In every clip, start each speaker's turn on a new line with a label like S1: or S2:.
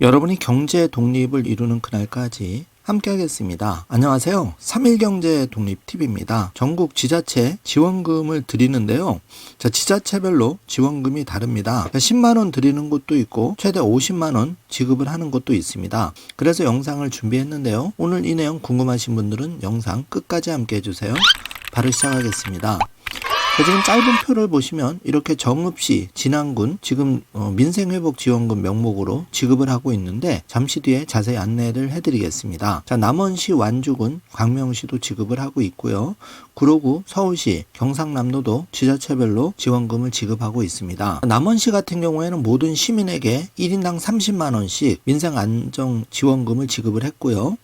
S1: 여러분이 경제 독립을 이루는 그날까지 함께 하겠습니다. 안녕하세요. 3.1경제 독립TV입니다. 전국 지자체 지원금을 드리는데요. 지자체별로 지원금이 다릅니다. 10만원 드리는 곳도 있고 최대 50만원 지급을 하는 곳도 있습니다. 그래서 영상을 준비했는데요. 오늘 이 내용 궁금하신 분들은 영상 끝까지 함께 해주세요. 바로 시작하겠습니다. 지금 짧은 표를 보시면 이렇게 정읍시, 진안군 지금 민생회복지원금 명목으로 지급을 하고 있는데 잠시 뒤에 자세히 안내를 해드리겠습니다. 남원시, 완주군, 광명시도 지급을 하고 있고요. 구로구, 서울시, 경상남도도 지자체별로 지원금을 지급하고 있습니다. 남원시 같은 경우에는 모든 시민에게 1인당 30만원씩 민생안정지원금을 지급을 했고요.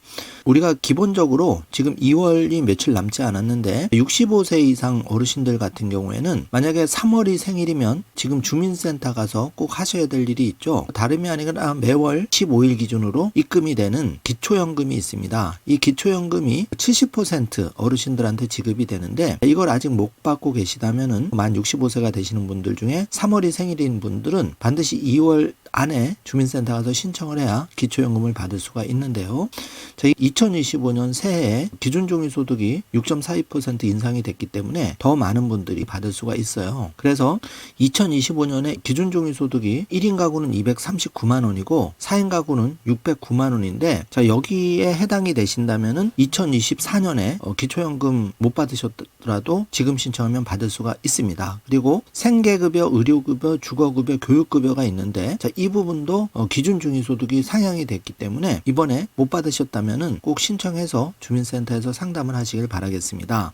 S1: 우리가 기본적으로 지금 2월이 며칠 남지 않았는데 65세 이상 어르신들 같은 경우에는 만약에 3월이 생일이면 지금 주민센터 가서 꼭 하셔야 될 일이 있죠. 다름이 아니라 매월 15일 기준으로 입금이 되는 기초연금이 있습니다. 이 기초연금이 70% 어르신들한테 지급이 되는데 이걸 아직 못 받고 계시다면은 만 65세가 되시는 분들 중에 3월이 생일인 분들은 반드시 2월 안에 주민센터 가서 신청을 해야 기초연금을 받을 수가 있는데요. 저희 2025년 새해에 기준종이소득이 6.42% 인상이 됐기 때문에 더 많은 분들이 받을 수가 있어요. 그래서 2025년에 기준종이소득이 1인 가구는 239만 원이고 4인 가구는 609만 원인데 여기에 해당이 되신다면은 2024년에 기초연금 못 받으셨더라도 지금 신청하면 받을 수가 있습니다. 그리고 생계급여, 의료급여, 주거급여, 교육급여가 있는데 이 부분도 기준중위소득이 상향이 됐기 때문에 이번에 못 받으셨다면은 꼭 신청해서 주민센터에서 상담을 하시길 바라겠습니다.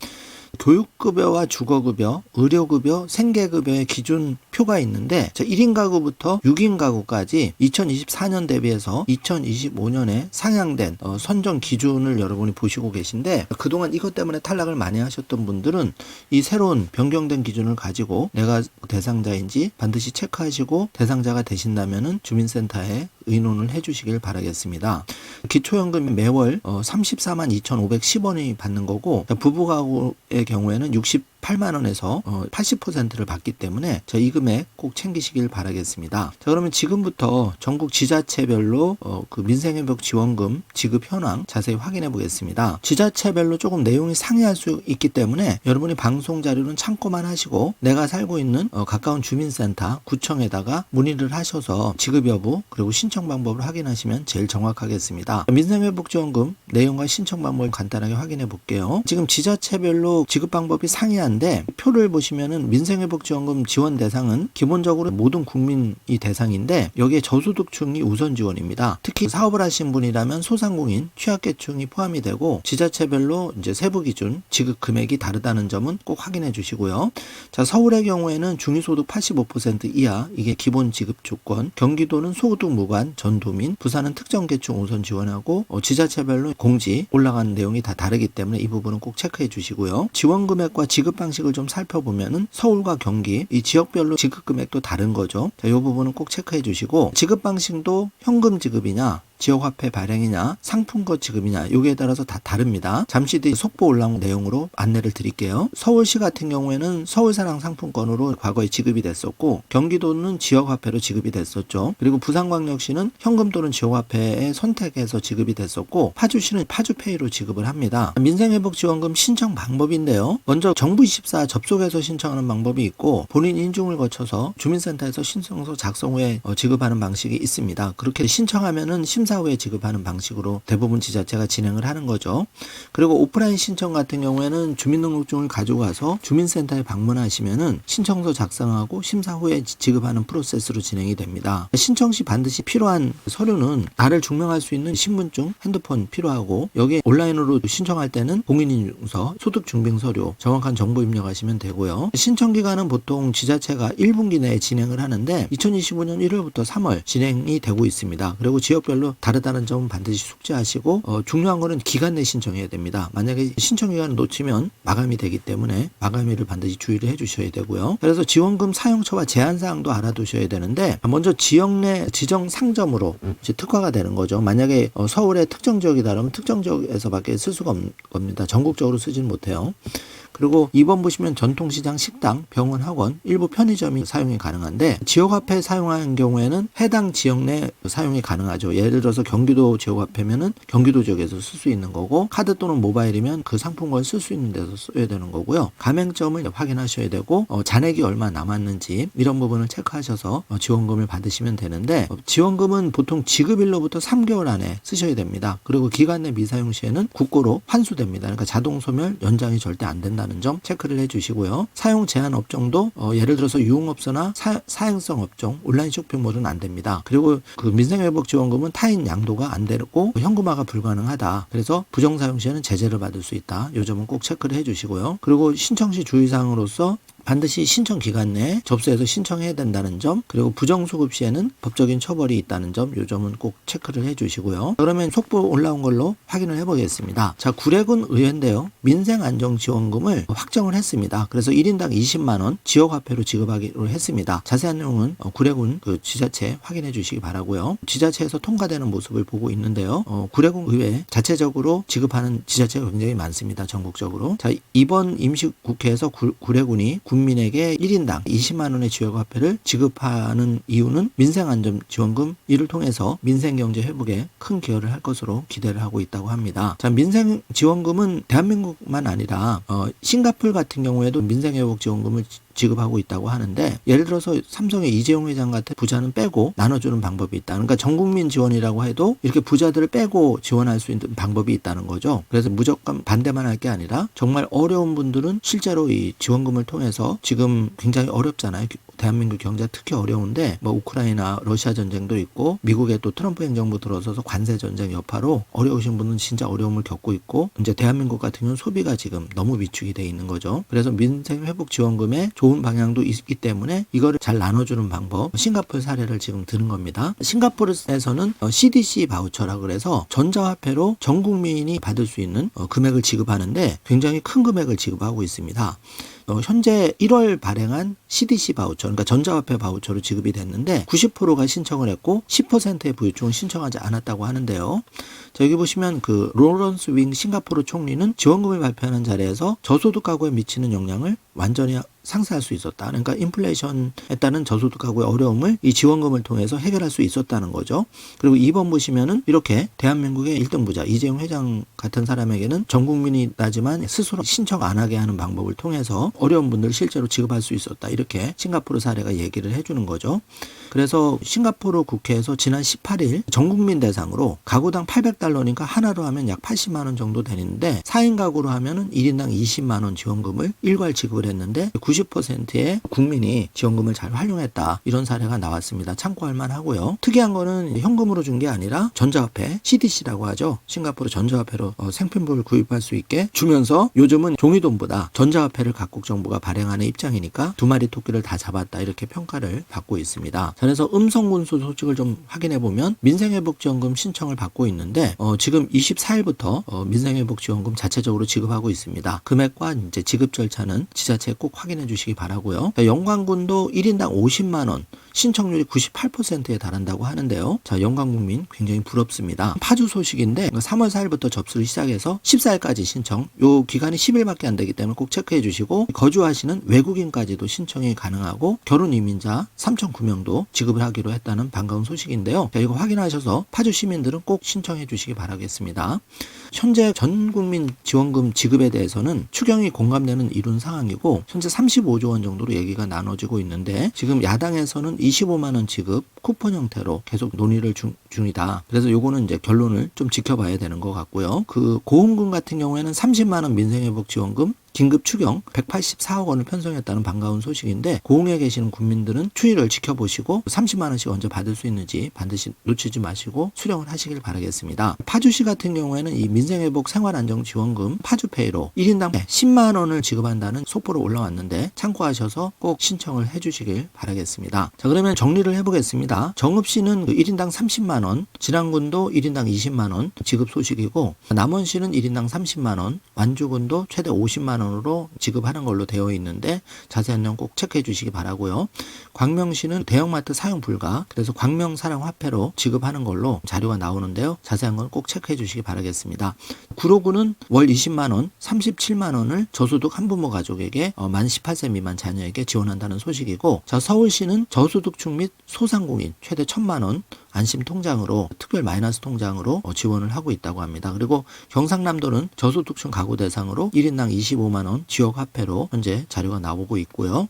S1: 교육급여와 주거급여, 의료급여, 생계급여의 기준표가 있는데 1인 가구부터 6인 가구까지 2024년 대비해서 2025년에 상향된 선정 기준을 여러분이 보시고 계신데 그동안 이것 때문에 탈락을 많이 하셨던 분들은 이 새로운 변경된 기준을 가지고 내가 대상자인지 반드시 체크하시고 대상자가 되신다면은 주민센터에 의논을 해주시길 바라겠습니다. 기초연금이 매월 34만 2,510원이 받는 거고 부부가구의 경우에는 68만 원에서 80%를 받기 때문에 이 금액 꼭 챙기시길 바라겠습니다. 그러면 지금부터 전국 지자체별로 그 민생회복지원금 지급 현황 자세히 확인해 보겠습니다. 지자체별로 조금 내용이 상이할 수 있기 때문에 여러분이 방송 자료는 참고만 하시고 내가 살고 있는 가까운 주민센터, 구청에다가 문의를 하셔서 지급 여부 그리고 신청 방법을 확인하시면 제일 정확하겠습니다. 민생회복지원금 내용과 신청 방법을 간단하게 확인해 볼게요. 지금 지자체별로 지급 방법이 상이한데 표를 보시면은 민생회복지원금 지원 대상은 기본적으로 모든 국민이 대상인데 여기에 저소득층이 우선 지원입니다. 특히 사업을 하신 분이라면 소상공인, 취약계층이 포함이 되고 지자체별로 이제 세부 기준 지급 금액이 다르다는 점은 꼭 확인해 주시고요. 서울의 경우에는 중위소득 85% 이하 이게 기본 지급 조건, 경기도는 소득 무관, 전도민, 부산은 특정 계층 우선 지원하고 지자체별로 공지 올라가는 내용이 다 다르기 때문에 이 부분은 꼭 체크해 주시고요. 지원 금액과 지급 방식을 좀 살펴보면은 서울과 경기 이 지역별로 지급 금액도 다른 거죠. 이 부분은 꼭 체크해 주시고 지급 방식도 현금 지급이냐 지역화폐 발행이냐 상품권 지급이냐 여기에 따라서 다 다릅니다. 잠시 뒤 속보 올라온 내용으로 안내를 드릴게요. 서울시 같은 경우에는 서울사랑 상품권으로 과거에 지급이 됐었고 경기도는 지역화폐로 지급이 됐었죠. 그리고 부산광역시는 현금 또는 지역화폐에 선택해서 지급이 됐었고 파주시는 파주페이로 지급을 합니다. 민생회복지원금 신청 방법인데요. 먼저 정부24 접속해서 신청하는 방법이 있고 본인 인증을 거쳐서 주민센터에서 신청서 작성 후에 지급하는 방식이 있습니다. 그렇게 신청하면은 심사 후에 지급하는 방식으로 대부분 지자체가 진행을 하는 거죠. 그리고 오프라인 신청 같은 경우에는 주민등록증을 가지고 가서 주민센터에 방문하시면은 신청서 작성하고 심사 후에 지급하는 프로세스로 진행이 됩니다. 신청 시 반드시 필요한 서류는 나를 증명할 수 있는 신분증, 핸드폰 필요하고 여기에 온라인으로 신청할 때는 공인인증서, 소득증빙서류 정확한 정보 입력하시면 되고요. 신청 기간은 보통 지자체가 1분기 내에 진행을 하는데 2025년 1월부터 3월 진행이 되고 있습니다. 그리고 지역별로 다르다는 점은 반드시 숙지하시고 중요한 거는 기간 내 신청해야 됩니다. 만약에 신청 기간을 놓치면 마감이 되기 때문에 마감일을 반드시 주의를 해주셔야 되고요. 그래서 지원금 사용처와 제한 사항도 알아두셔야 되는데 먼저 지역 내 지정 상점으로 이제 특화가 되는 거죠. 만약에 서울의 특정 지역이다 그러면 특정 지역에서밖에 쓸 수가 없는 겁니다. 전국적으로 쓰지는 못해요. 그리고 2번 보시면 전통시장, 식당, 병원, 학원, 일부 편의점이 사용이 가능한데 지역화폐 사용하는 경우에는 해당 지역 내 사용이 가능하죠. 예를 들어서 경기도 지역화폐면은 경기도 지역에서 쓸 수 있는 거고 카드 또는 모바일이면 그 상품권을 쓸 수 있는 데서 써야 되는 거고요. 가맹점을 확인하셔야 되고 잔액이 얼마 남았는지 이런 부분을 체크하셔서 지원금을 받으시면 되는데 지원금은 보통 지급일로부터 3개월 안에 쓰셔야 됩니다. 그리고 기간 내 미사용 시에는 국고로 환수됩니다. 그러니까 자동 소멸 연장이 절대 안 된다는 점 체크를 해주시고요. 사용 제한 업종도 예를 들어서 유흥업소나 사행성 업종, 온라인 쇼핑몰은 안 됩니다. 그리고 그 민생회복 지원금은 타인 양도가 안 되고 현금화가 불가능하다. 그래서 부정사용 시에는 제재를 받을 수 있다. 이 점은 꼭 체크를 해주시고요. 그리고 신청 시 주의사항으로서 반드시 신청 기간 내에 접수해서 신청해야 된다는 점, 그리고 부정수급 시에는 법적인 처벌이 있다는 점, 이 점은 꼭 체크를 해주시고요. 그러면 속보 올라온 걸로 확인을 해보겠습니다. 자, 구례군 의회인데요. 민생안정지원금을 확정을 했습니다. 그래서 1인당 20만원 지역화폐로 지급하기로 했습니다. 자세한 내용은 구례군 그 지자체 확인해 주시기 바라고요. 지자체에서 통과되는 모습을 보고 있는데요. 구례군 의회 자체적으로 지급하는 지자체가 굉장히 많습니다. 전국적으로. 자, 이번 임시국회에서 구례군이 국민에게 1인당 20만 원의 지역화폐를 지급하는 이유는 민생안전지원금 이를 통해서 민생경제 회복에 큰 기여를 할 것으로 기대를 하고 있다고 합니다. 자, 민생지원금은 대한민국만 아니라 싱가포르 같은 경우에도 민생회복지원금을 지급하고 있다고 하는데 예를 들어서 삼성의 이재용 회장 같은 부자는 빼고 나눠주는 방법이 있다. 그러니까 전국민 지원이라고 해도 이렇게 부자들을 빼고 지원할 수 있는 방법이 있다는 거죠. 그래서 무조건 반대만 할 게 아니라 정말 어려운 분들은 실제로 이 지원금을 통해서 지금 굉장히 어렵잖아요. 대한민국 경제가 특히 어려운데 우크라이나 러시아 전쟁도 있고 미국에 또 트럼프 행정부 들어서서 관세 전쟁 여파로 어려우신 분은 진짜 어려움을 겪고 있고 이제 대한민국 같은 경우는 소비가 지금 너무 위축이 돼 있는 거죠. 그래서 민생회복지원금에 좋은 방향도 있기 때문에 이거를 잘 나눠주는 방법, 싱가포르 사례를 지금 드는 겁니다. 싱가포르에서는 CDC 바우처라 그래서 전자화폐로 전 국민이 받을 수 있는 금액을 지급하는데 굉장히 큰 금액을 지급하고 있습니다. 현재 1월 발행한 CDC 바우처, 그러니까 전자화폐 바우처로 지급이 됐는데 90%가 신청을 했고 10%의 부유층은 신청하지 않았다고 하는데요. 자, 여기 보시면 그 로런스 윙 싱가포르 총리는 지원금을 발표하는 자리에서 저소득 가구에 미치는 영향을 완전히 상쇄할 수 있었다. 그러니까 인플레이션에 따른 저소득 가구의 어려움을 이 지원금을 통해서 해결할 수 있었다는 거죠. 그리고 2번 보시면은 이렇게 대한민국의 1등 부자 이재용 회장 같은 사람에게는 전 국민이라지만 스스로 신청 안 하게 하는 방법을 통해서 어려운 분들을 실제로 지급할 수 있었다. 이렇게 싱가포르 사례가 얘기를 해주는 거죠. 그래서 싱가포르 국회에서 지난 18일 전 국민 대상으로 가구당 $800니까 하나로 하면 약 80만 원 정도 되는데 4인 가구로 하면은 1인당 20만 원 지원금을 일괄 지급을 했는데 90%의 국민이 지원금을 잘 활용했다. 이런 사례가 나왔습니다. 참고할 만하고요. 특이한 거는 현금으로 준 게 아니라 전자화폐 CDC라고 하죠. 싱가포르 전자화폐로 생필품을 구입할 수 있게 주면서 요즘은 종이돈보다 전자화폐를 각국 정부가 발행하는 입장이니까 두 마리 토끼를 다 잡았다. 이렇게 평가를 받고 있습니다. 그래서 음성군수 소식을 좀 확인해 보면 민생회복지원금 신청을 받고 있는데 지금 24일부터 민생회복지원금 자체적으로 지급하고 있습니다. 금액과 이제 지급 절차는 지자체에 꼭 확인해 주시기 바라고요. 영광군도 1인당 50만 원 신청률이 98%에 달한다고 하는데요. 자, 영광국민 굉장히 부럽습니다. 파주 소식인데 3월 4일부터 접수를 시작해서 14일까지 신청. 요 기간이 10일밖에 안 되기 때문에 꼭 체크해 주시고 거주하시는 외국인까지도 신청이 가능하고 결혼 이민자 3,900명도 지급을 하기로 했다는 반가운 소식인데요. 자, 이거 확인하셔서 파주 시민들은 꼭 신청해 주시기 바라겠습니다. 현재 전 국민 지원금 지급에 대해서는 추경이 공감되는 이룬 상황이고 현재 35조 원 정도로 얘기가 나눠지고 있는데 지금 야당에서는 25만 원 지급 쿠폰 형태로 계속 논의를 중이다. 그래서 요거는 이제 결론을 좀 지켜봐야 되는 것 같고요. 그 고흥군 같은 경우에는 30만 원 민생회복 지원금 긴급 추경 184억 원을 편성했다는 반가운 소식인데 고흥에 계시는 국민들은 추이를 지켜보시고 30만 원씩 언제 받을 수 있는지 반드시 놓치지 마시고 수령을 하시길 바라겠습니다. 파주시 같은 경우에는 이 민생회복 생활안정지원금 파주페이로 1인당 10만 원을 지급한다는 속보로 올라왔는데 참고하셔서 꼭 신청을 해주시길 바라겠습니다. 자, 그러면 정리를 해보겠습니다. 정읍시는 1인당 30만 원, 진안군도 1인당 20만 원 지급 소식이고 남원시는 1인당 30만 원, 완주군도 최대 50만 원으로 지급하는 걸로 되어 있는데 자세한 내용 꼭 체크해 주시기 바라고요. 광명시는 대형마트 사용 불가, 그래서 광명사랑 화폐로 지급하는 걸로 자료가 나오는데요. 자세한 건 꼭 체크해 주시기 바라겠습니다. 구로구는 월 20만 원, 37만 원을 저소득 한부모 가족에게 만 18세 미만 자녀에게 지원한다는 소식이고, 자, 서울시는 저소득층 및 소상공인 최대 1,000만 원 안심통장으로 특별 마이너스 통장으로 지원을 하고 있다고 합니다. 그리고 경상남도는 저소득층 가구 대상으로 1인당 25만 원 지역화폐로 현재 자료가 나오고 있고요.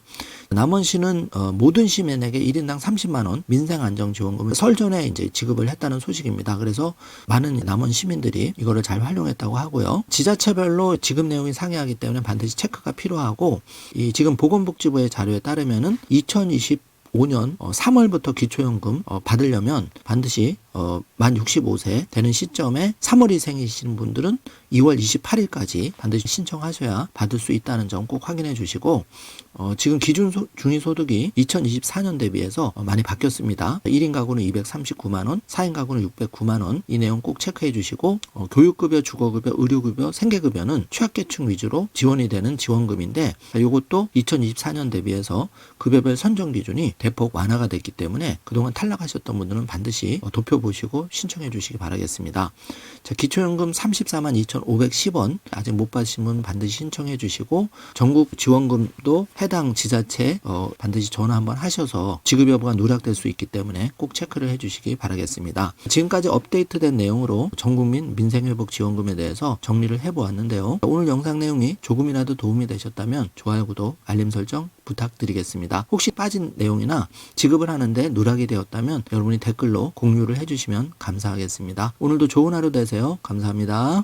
S1: 남원시는 모든 시민에게 1인당 30만 원 민생안정지원금을 설 전에 이제 지급을 했다는 소식입니다. 그래서 많은 남원 시민들이 이거를 잘 활용했다고 하고요. 지자체별로 지급 내용이 상이하기 때문에 반드시 체크가 필요하고, 이 지금 보건복지부의 자료에 따르면은 2025년 3월부터 기초연금 받으려면 반드시 만 65세 되는 시점에 3월이생이신 분들은 2월 28일까지 반드시 신청하셔야 받을 수 있다는 점 꼭 확인해 주시고, 지금 기준 중위소득이 2024년 대비해서 많이 바뀌었습니다. 1인 가구는 239만 원, 4인 가구는 609만 원, 이 내용 꼭 체크해 주시고, 교육급여, 주거급여, 의료급여, 생계급여는 취약계층 위주로 지원이 되는 지원금인데 이것도 2024년 대비해서 급여별 선정 기준이 대폭 완화가 됐기 때문에 그동안 탈락하셨던 분들은 반드시 도표 보시고 신청해 주시기 바라겠습니다. 자, 기초연금 34만 2,510원 아직 못 받으신 분 반드시 신청해 주시고, 전국 지원금도 해당 지자체 반드시 전화 한번 하셔서 지급 여부가 누락될 수 있기 때문에 꼭 체크를 해 주시기 바라겠습니다. 지금까지 업데이트된 내용으로 전국민 민생회복지원금에 대해서 정리를 해보았는데요. 오늘 영상 내용이 조금이라도 도움이 되셨다면 좋아요, 구독, 알림 설정 부탁드리겠습니다. 혹시 빠진 내용이나 지급을 하는데 누락이 되었다면 여러분이 댓글로 공유를 해주시면 감사하겠습니다. 오늘도 좋은 하루 되세요. 감사합니다.